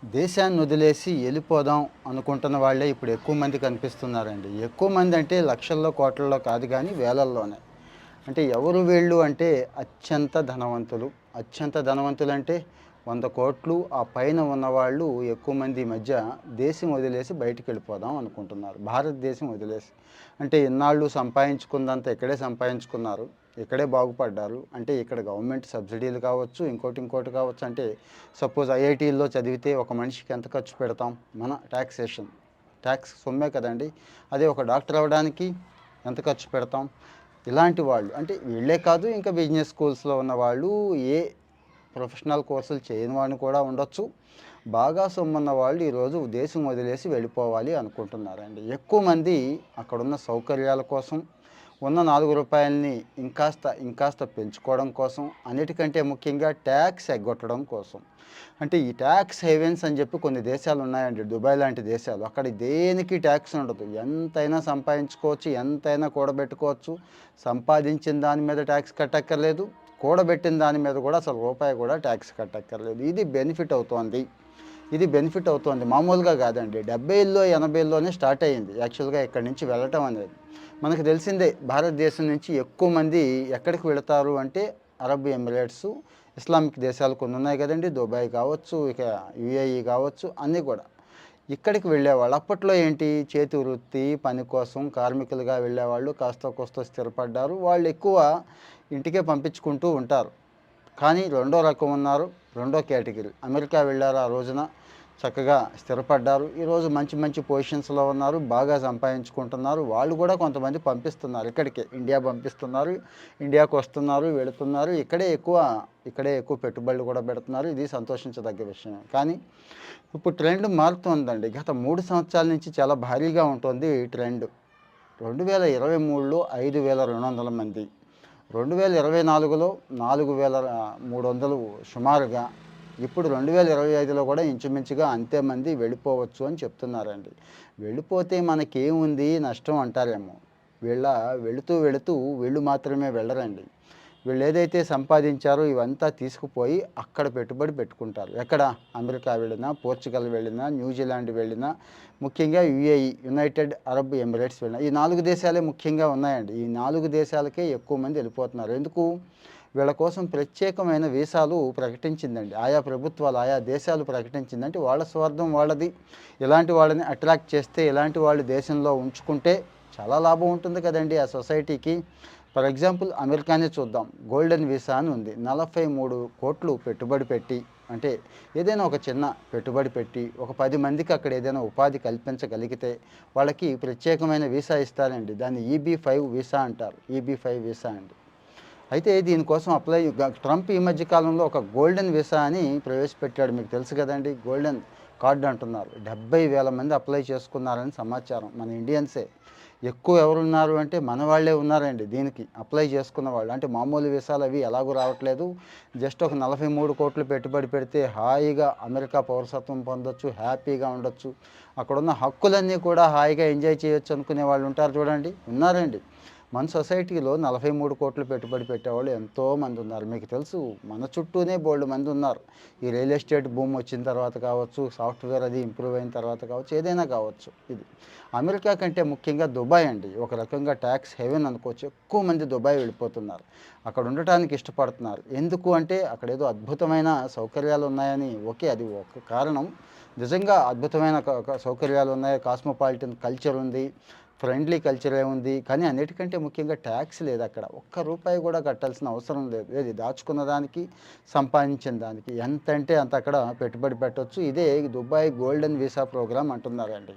దేశాన్ని వదిలేసి వెళ్ళిపోదాం అనుకుంటున్న వాళ్ళే ఇప్పుడు ఎక్కువ మంది కనిపిస్తున్నారండి. ఎక్కువ మంది అంటే లక్షల్లో, కోట్లల్లో కాదు గానీ వేలల్లోనే. అంటే ఎవరు వీళ్ళు అంటే అత్యంత ధనవంతులు. అత్యంత ధనవంతులంటే 100,00,00,000 ఆ పైన ఉన్నవాళ్ళు ఎక్కువ మంది ఈ మధ్య దేశం వదిలేసి బయటికెళ్ళిపోదాం అనుకుంటున్నారు. భారతదేశం వదిలేసి. అంటే ఇన్నాళ్ళు సంపాదించుకుందంతా ఇక్కడే సంపాదించుకున్నారు. ఇక్కడే బాగుపడ్డారు. అంటే ఇక్కడ గవర్నమెంట్ సబ్సిడీలు కావచ్చు, ఇంకోటి ఇంకోటి కావచ్చు. అంటే సపోజ్ ఐఐటీల్లో చదివితే ఒక మనిషికి ఎంత ఖర్చు పెడతాం? మన టాక్సేషన్. ట్యాక్స్ సొమ్మే కదండీ! అదే ఒక డాక్టర్ అవ్వడానికి ఎంత ఖర్చు పెడతాం? ఇలాంటి వాళ్ళు అంటే వీళ్ళే కాదు, ఇంకా బిజినెస్ స్కూల్స్‌లో ఉన్నవాళ్ళు, ఏ ప్రొఫెషనల్ కోర్సులు చేయని వాడిని కూడా ఉండొచ్చు. బాగా సొమ్మున్న వాళ్ళు ఈరోజు దేశం వదిలేసి వెళ్ళిపోవాలి అనుకుంటున్నారండి. ఎక్కువ మంది అక్కడున్న సౌకర్యాల కోసం, ఉన్న రూ. 4ని ఇంకాస్త పెంచుకోవడం కోసం, అన్నిటికంటే ముఖ్యంగా ట్యాక్స్ ఎగ్గొట్టడం కోసం. అంటే ఈ ట్యాక్స్ హేవెన్స్ అని చెప్పి కొన్ని దేశాలు ఉన్నాయండి. దుబాయ్ లాంటి దేశాలు. అక్కడ దేనికి ట్యాక్స్ ఉండదు. ఎంతైనా సంపాదించుకోవచ్చు, ఎంతైనా కూడబెట్టుకోవచ్చు. సంపాదించిన దాని మీద ట్యాక్స్ కట్టక్కర్లేదు. కూడబెట్టిన దాని మీద కూడా అసలు రూపాయి కూడా ట్యాక్స్ కట్టక్కర్లేదు. ఇది బెనిఫిట్ అవుతోంది. మామూలుగా కాదండి. 70ల్లో, 80ల్లోనే స్టార్ట్ అయ్యింది యాక్చువల్‌గా ఇక్కడి నుంచి వెళ్ళటం అనేది. మనకు తెలిసిందే భారతదేశం నుంచి ఎక్కువ మంది ఎక్కడికి వెళతారు అంటే అరబ్ ఎమిరేట్సు, ఇస్లామిక్ దేశాలు కొన్ని ఉన్నాయి కదండీ! దుబాయ్ కావచ్చు, ఇక యూఏఈ కావచ్చు, అన్నీ కూడా. ఇక్కడికి వెళ్ళేవాళ్ళు. అప్పట్లో ఏంటి చేతి వృత్తి, పని కోసం కార్మికులుగా వెళ్ళేవాళ్ళు. కాస్తో కూస్తో స్థిరపడ్డారు. వాళ్ళు ఎక్కువ ఇంటికే పంపించుకుంటూ ఉంటారు. కానీ రెండో రకం ఉన్నారు. రెండో కేటగిరీ. అమెరికా వెళ్లారు ఆ రోజున. చక్కగా స్థిరపడ్డారు. ఈరోజు మంచి మంచి పొజిషన్స్‌లో ఉన్నారు. బాగా సంపాదించుకుంటున్నారు. వాళ్ళు కూడా కొంతమంది పంపిస్తున్నారు ఇక్కడికే. ఇండియా పంపిస్తున్నారు. ఇండియాకు వస్తున్నారు, వెళుతున్నారు. ఇక్కడే ఎక్కువ పెట్టుబడులు కూడా పెడుతున్నారు. ఇది సంతోషించదగ్గ విషయమే. కానీ ఇప్పుడు ట్రెండ్ మారుతోందండి. గత 3 సంవత్సరాల నుంచి చాలా భారీగా ఉంటుంది ఈ ట్రెండ్. 2023లో 5,200 మంది. 2024లో 4,300 సుమారుగా. ఇప్పుడు 2025లో కూడా ఇంచుమించుగా అంతే మంది వెళ్ళిపోవచ్చు అని చెప్తున్నారండి. వెళ్ళిపోతే మనకేముంది నష్టం అంటారేమో. వెళుతూ వీళ్ళు మాత్రమే వెళ్ళరండి. వీళ్ళేదైతే సంపాదించారో ఇవంతా తీసుకుపోయి అక్కడ పెట్టుబడి పెట్టుకుంటారు. ఎక్కడ? అమెరికా వెళ్ళినా, పోర్చుగల్ వెళ్ళినా, న్యూజిలాండ్ వెళ్ళినా, ముఖ్యంగా యుఏఈ, యునైటెడ్ అరబ్ ఎమిరేట్స్ వెళ్ళినా. ఈ 4 దేశాలే ముఖ్యంగా ఉన్నాయండి. ఈ 4 దేశాలకే ఎక్కువ మంది వెళ్ళిపోతున్నారు. ఎందుకు? వీళ్ళ కోసం ప్రత్యేకమైన వీసాలు ప్రకటించిందండి. ఆయా ప్రభుత్వాలు, ఆయా దేశాలు ప్రకటించింది. అంటే వాళ్ళ స్వార్థం వాళ్ళది. ఇలాంటి వాళ్ళని అట్రాక్ట్ చేస్తే, ఇలాంటి వాళ్ళు దేశంలో ఉంచుకుంటే చాలా లాభం ఉంటుంది కదండీ ఆ సొసైటీకి. ఫర్ ఎగ్జాంపుల్ అమెరికానే చూద్దాం. గోల్డెన్ వీసా అని ఉంది. 43,00,00,000 పెట్టుబడి పెట్టి, అంటే ఏదైనా ఒక చిన్న పెట్టుబడి పెట్టి, ఒక 10 మందికి అక్కడ ఏదైనా ఉపాధి కల్పించగలిగితే వాళ్ళకి ప్రత్యేకమైన వీసా ఇస్తారండి. దాన్ని ఈబీ-5 వీసా అంటారు. ఈబీ-5 వీసా అండి. అయితే దీనికోసం ట్రంప్ ఈ మధ్య కాలంలో ఒక గోల్డెన్ వీసా అని ప్రవేశపెట్టాడు. మీకు తెలుసు కదండీ! గోల్డెన్ కార్డ్ అంటున్నారు. 70,000 మంది అప్లై చేసుకున్నారని సమాచారం. మన ఇండియన్సే. ఎక్కువ ఎవరున్నారు అంటే మన వాళ్ళే ఉన్నారండి దీనికి అప్లై చేసుకున్న వాళ్ళు. అంటే మామూలు వీసాలు అవి ఎలాగూ రావట్లేదు. జస్ట్ ఒక 43,00,00,000 పెట్టుబడి పెడితే హాయిగా అమెరికా పౌరసత్వం పొందొచ్చు, హ్యాపీగా ఉండొచ్చు. అక్కడున్న హక్కులన్నీ కూడా హాయిగా ఎంజాయ్ చేయొచ్చు అనుకునే వాళ్ళు ఉంటారు చూడండి. ఉన్నారండి. మన సొసైటీలో 43,00,00,000 పెట్టుబడి పెట్టేవాళ్ళు ఎంతోమంది ఉన్నారు. మీకు తెలుసు మన చుట్టూనే బోలెడు మంది ఉన్నారు. ఈ రియల్ ఎస్టేట్ బూమ్ వచ్చిన తర్వాత కావచ్చు, సాఫ్ట్‌వేర్ అది ఇంప్రూవ్ అయిన తర్వాత కావచ్చు, ఏదైనా కావచ్చు ఇది. అమెరికా కంటే ముఖ్యంగా దుబాయ్ అండి. ఒక రకంగా ట్యాక్స్ హెవెన్ అనుకోవచ్చు. ఎక్కువ మంది దుబాయ్ వెళ్ళిపోతున్నారు. అక్కడ ఉండటానికి ఇష్టపడుతున్నారు. ఎందుకు అంటే అక్కడేదో అద్భుతమైన సౌకర్యాలు ఉన్నాయని. ఓకే. అది ఒక కారణం. నిజంగా అద్భుతమైన సౌకర్యాలు ఉన్నాయి. కాస్మోపాలిటన్ కల్చర్ ఉంది. ఫ్రెండ్లీ కల్చరే ఉంది. కానీ అన్నిటికంటే ముఖ్యంగా ట్యాక్స్ లేదక్కడ. ఒక్క రూపాయి కూడా కట్టాల్సిన అవసరం లేదు. ఏది దాచుకున్న దానికి, సంపాదించిన దానికి. ఎంతంటే అంత అక్కడ పెట్టుబడి పెట్టొచ్చు. ఇదే దుబాయ్ గోల్డెన్ వీసా ప్రోగ్రామ్ అంటున్నారండి.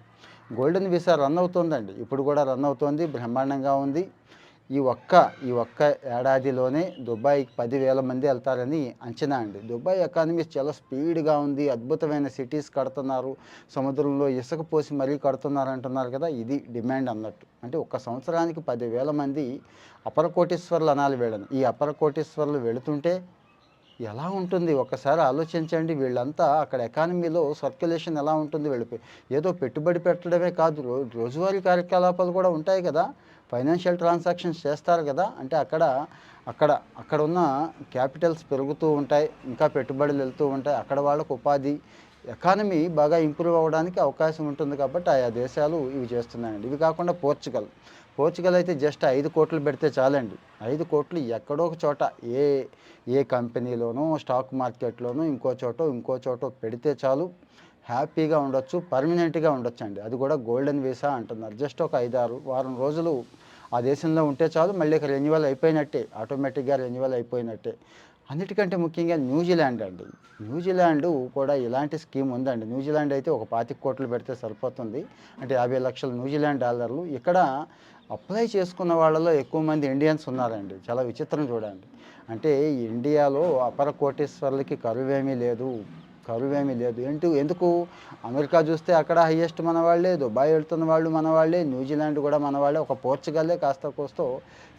గోల్డెన్ వీసా రన్ అవుతోందండి. ఇప్పుడు కూడా రన్ అవుతోంది. బ్రహ్మాండంగా ఉంది. ఈ ఒక్క ఏడాదిలోనే దుబాయ్‌కి 10,000 మంది వెళ్తారని అంచనా అండి. దుబాయ్ ఎకానమీ చాలా స్పీడ్‌గా ఉంది. అద్భుతమైన సిటీస్ కడుతున్నారు. సముద్రంలో ఇసుక పోసి మరీ కడుతున్నారంటున్నారు కదా! ఇది డిమాండ్ అన్నట్టు. అంటే ఒక్క సంవత్సరానికి 10,000 మంది అపర కోటీశ్వరులు అనాలి వీళ్ళని. ఈ అపర కోటీశ్వరులు వెళుతుంటే ఎలా ఉంటుంది ఒక్కసారి ఆలోచించండి. వీళ్ళంతా అక్కడ ఎకానమీలో సర్క్యులేషన్ ఎలా ఉంటుంది ఏదో పెట్టుబడి పెట్టడమే కాదు, రోజువారీ కార్యకలాపాలు కూడా ఉంటాయి కదా! ఫైనాన్షియల్ ట్రాన్సాక్షన్స్ చేస్తారు కదా! అంటే అక్కడ అక్కడున్న క్యాపిటల్స్ పెరుగుతూ ఉంటాయి. ఇంకా పెట్టుబడులు వెళ్తూ ఉంటాయి. అక్కడ వాళ్ళకు ఉపాధి, ఎకానమీ బాగా ఇంప్రూవ్ అవ్వడానికి అవకాశం ఉంటుంది కాబట్టి ఆయా దేశాలు ఇవి చేస్తున్నాయండి. ఇవి కాకుండా పోర్చుగల్ అయితే జస్ట్ 5,00,00,000 పెడితే చాలండి. 5,00,00,000 ఎక్కడో ఒక చోట ఏ ఏ కంపెనీలోనో, స్టాక్ మార్కెట్‌లోనో, ఇంకో చోటో పెడితే చాలు. హ్యాపీగా ఉండొచ్చు. పర్మనెంట్‌గా ఉండొచ్చండి. అది కూడా గోల్డెన్ వీసా అంటున్నారు. జస్ట్ ఒక 5, 6 వారం రోజులు ఆ దేశంలో ఉంటే చాలు. మళ్ళీ ఇక రెన్యువల్ అయిపోయినట్టే. ఆటోమేటిక్‌గా రెన్యువల్ అయిపోయినట్టే. అన్నిటికంటే ముఖ్యంగా న్యూజిలాండ్ అండి. న్యూజిలాండు కూడా ఇలాంటి స్కీమ్ ఉందండి. న్యూజిలాండ్ అయితే ఒక 25,00,00,000 పెడితే సరిపోతుంది. అంటే 50,00,000 న్యూజిలాండ్ డాలర్లు. ఇక్కడ అప్లై చేసుకున్న వాళ్ళలో ఎక్కువ మంది ఇండియన్స్ ఉన్నారండి. చాలా విచిత్రం చూడండి. అంటే ఇండియాలో అపర కోటీశ్వరులకి కరువేమీ లేదు. ఎందుకు అమెరికా చూస్తే అక్కడ హైయెస్ట్ మన వాళ్ళే, దుబాయ్ వెళ్తున్న వాళ్ళు మన వాళ్ళే, న్యూజిలాండ్ కూడా మన వాళ్ళే, ఒక పోర్చుగలే కాస్త కోస్తో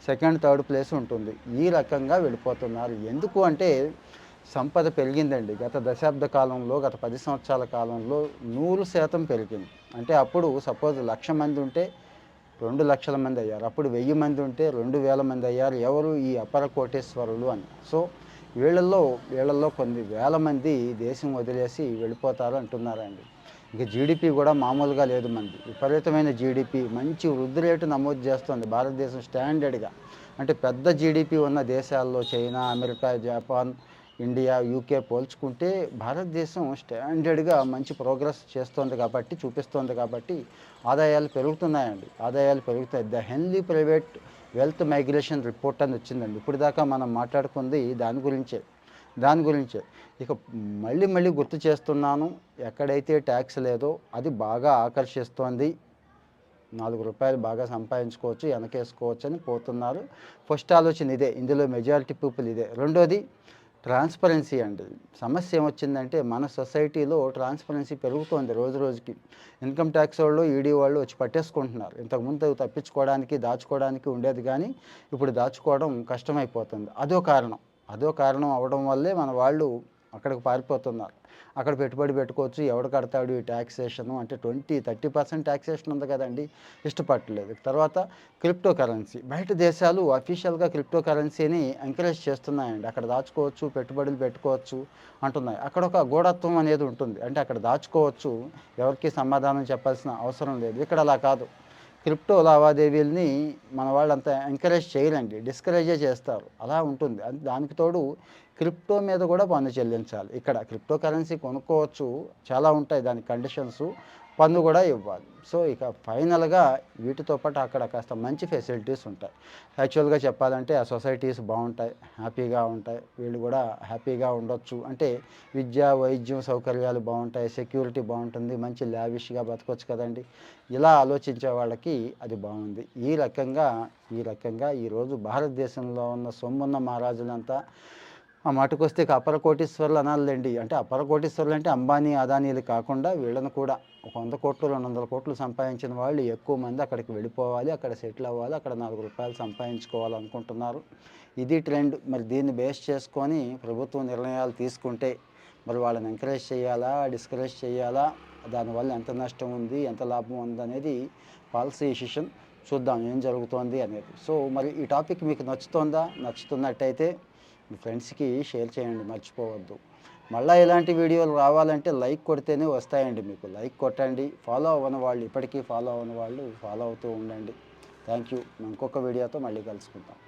సెకండ్, థర్డ్ ప్లేస్ ఉంటుంది. ఈ రకంగా వెళ్ళిపోతున్నారు. ఎందుకు అంటే సంపద పెరిగిందండి. గత దశాబ్ద కాలంలో, గత 10 సంవత్సరాల కాలంలో 100% పెరిగింది. అంటే అప్పుడు సపోజ్ 1,00,000 మంది ఉంటే 2,00,000 మంది అయ్యారు. అప్పుడు 1000 మంది ఉంటే 2,000 మంది అయ్యారు. ఎవరు? ఈ అపర కోటేశ్వరులు అని. సో వీళ్ళల్లో కొన్ని వేల మంది దేశం వదిలేసి వెళ్ళిపోతారు అంటున్నారండి. ఇక జీడిపి కూడా మామూలుగా లేదు మనది. విపరీతమైన జీడిపి, మంచి వృద్ధి రేటు నమోదు చేస్తుంది భారతదేశం స్టాండర్డ్‌గా. అంటే పెద్ద జీడిపి ఉన్న దేశాల్లో China, America, Japan, India, UK పోల్చుకుంటే భారతదేశం స్టాండర్డ్‌గా మంచి ప్రోగ్రెస్ చూపిస్తోంది కాబట్టి ఆదాయాలు పెరుగుతున్నాయండి. ఆదాయాలు పెరుగుతాయి. The Henley private wealth migration report అని వచ్చిందండి. ఇప్పటిదాకా మనం మాట్లాడుకుంది దాని గురించే. ఇక మళ్ళీ గుర్తు చేస్తున్నాను. ఎక్కడైతే ట్యాక్స్ లేదో అది బాగా ఆకర్షిస్తోంది. రూ. 4 బాగా సంపాదించుకోవచ్చు, వెనకేసుకోవచ్చు అని పోతున్నారు. ఫస్ట్ ఆలోచన ఇదే. ఇందులో మెజారిటీ పీపుల్ ఇదే. రెండోది ట్రాన్స్పరెన్సీ అండి. సమస్య ఏమొచ్చిందంటే మన సొసైటీలో ట్రాన్స్పరెన్సీ పెరుగుతోంది రోజుకి. ఇన్కమ్ ట్యాక్స్ వాళ్ళు, ఈడీ వాళ్ళు వచ్చి పట్టేసుకుంటున్నారు. ఇంతకుముందు తప్పించుకోవడానికి, దాచుకోవడానికి ఉండేది కానీ ఇప్పుడు దాచుకోవడం కష్టమైపోతుంది. అదో కారణం అవ్వడం వల్లే మన వాళ్ళు అక్కడికి పారిపోతున్నారు. అక్కడ పెట్టుబడి పెట్టుకోవచ్చు. ఎవడు కడతాడు ఈ ట్యాక్సేషను అంటే 30% ట్యాక్సేషన్ ఉంది కదండి. ఇష్టపడట్లేదు. తర్వాత క్రిప్టో కరెన్సీ. బయట దేశాలు అఫీషియల్‌గా క్రిప్టో కరెన్సీని ఎంకరేజ్ చేస్తున్నాయండి. అక్కడ దాచుకోవచ్చు, పెట్టుబడులు పెట్టుకోవచ్చు అంటున్నాయి. అక్కడ ఒక గూఢత్వం అనేది ఉంటుంది. అంటే అక్కడ దాచుకోవచ్చు. ఎవరికీ సమాధానం చెప్పాల్సిన అవసరం లేదు. ఇక్కడ అలా కాదు. క్రిప్టో లావాదేవీలని మన వాళ్ళంతా ఎంకరేజ్ చేయరండి. డిస్కరేజే చేస్తారు. అలా ఉంటుంది. దానికి తోడు క్రిప్టో మీద కూడా పన్ను చెల్లించాలి. ఇక్కడ క్రిప్టో కరెన్సీ కొనుక్కోవచ్చు. చాలా ఉంటాయి దానికి కండిషన్సు. పన్ను కూడా ఇవ్వాలి. సో ఇక ఫైనల్‌గా వీటితో పాటు అక్కడ కాస్త మంచి ఫెసిలిటీస్ ఉంటాయి. యాక్చువల్‌గా చెప్పాలంటే ఆ సొసైటీస్ బావుంటాయి. హ్యాపీగా ఉంటాయి. వీళ్ళు కూడా హ్యాపీగా ఉండొచ్చు. అంటే విద్య, వైద్యం సౌకర్యాలు బావుంటాయి. సెక్యూరిటీ బావుంటుంది. మంచి లావిష్‌గా బతకొచ్చు కదండీ. ఇలా ఆలోచించే వాళ్ళకి అది బావుంది. ఈ రకంగా ఈరోజు భారతదేశంలో ఉన్న సొమ్మున్న మహారాజులంతా ఆ మాటకొస్తే ఇక అపర కోటీశ్వరులు అనాలిలెండి. అంటే అపర కోటీశ్వరులు అంటే అంబానీ, అదానీలు కాకుండా వీళ్ళని కూడా ఒక 100,00,00,000, 200,00,00,000 సంపాదించిన వాళ్ళు ఎక్కువ మంది అక్కడికి వెళ్ళిపోవాలి. అక్కడ సెటిల్ అవ్వాలి. అక్కడ రూ. 4 సంపాదించుకోవాలనుకుంటున్నారు. ఇది ట్రెండ్. మరి దీన్ని బేస్ చేసుకొని ప్రభుత్వం నిర్ణయాలు తీసుకుంటే మరి వాళ్ళని ఎంకరేజ్ చేయాలా? డిస్కరేజ్ చేయాలా? దానివల్ల ఎంత నష్టం ఉంది? ఎంత లాభం ఉందనేది పాలసీ డెసిషన్. చూద్దాం ఏం జరుగుతోంది అనేది. సో మరి ఈ టాపిక్ మీకు నచ్చుతున్నట్టయితే మీ ఫ్రెండ్స్‌కి షేర్ చేయండి మర్చిపోవద్దు. మళ్ళా ఇలాంటి వీడియోలు రావాలంటే లైక్ కొడితేనే వస్తాయండి మీకు. లైక్ కొట్టండి. ఇప్పటికీ ఫాలో అవ్వని వాళ్ళు ఫాలో అవుతూ ఉండండి. Thank you. ఇంకొక వీడియోతో మళ్ళీ కలుసుకుందాం.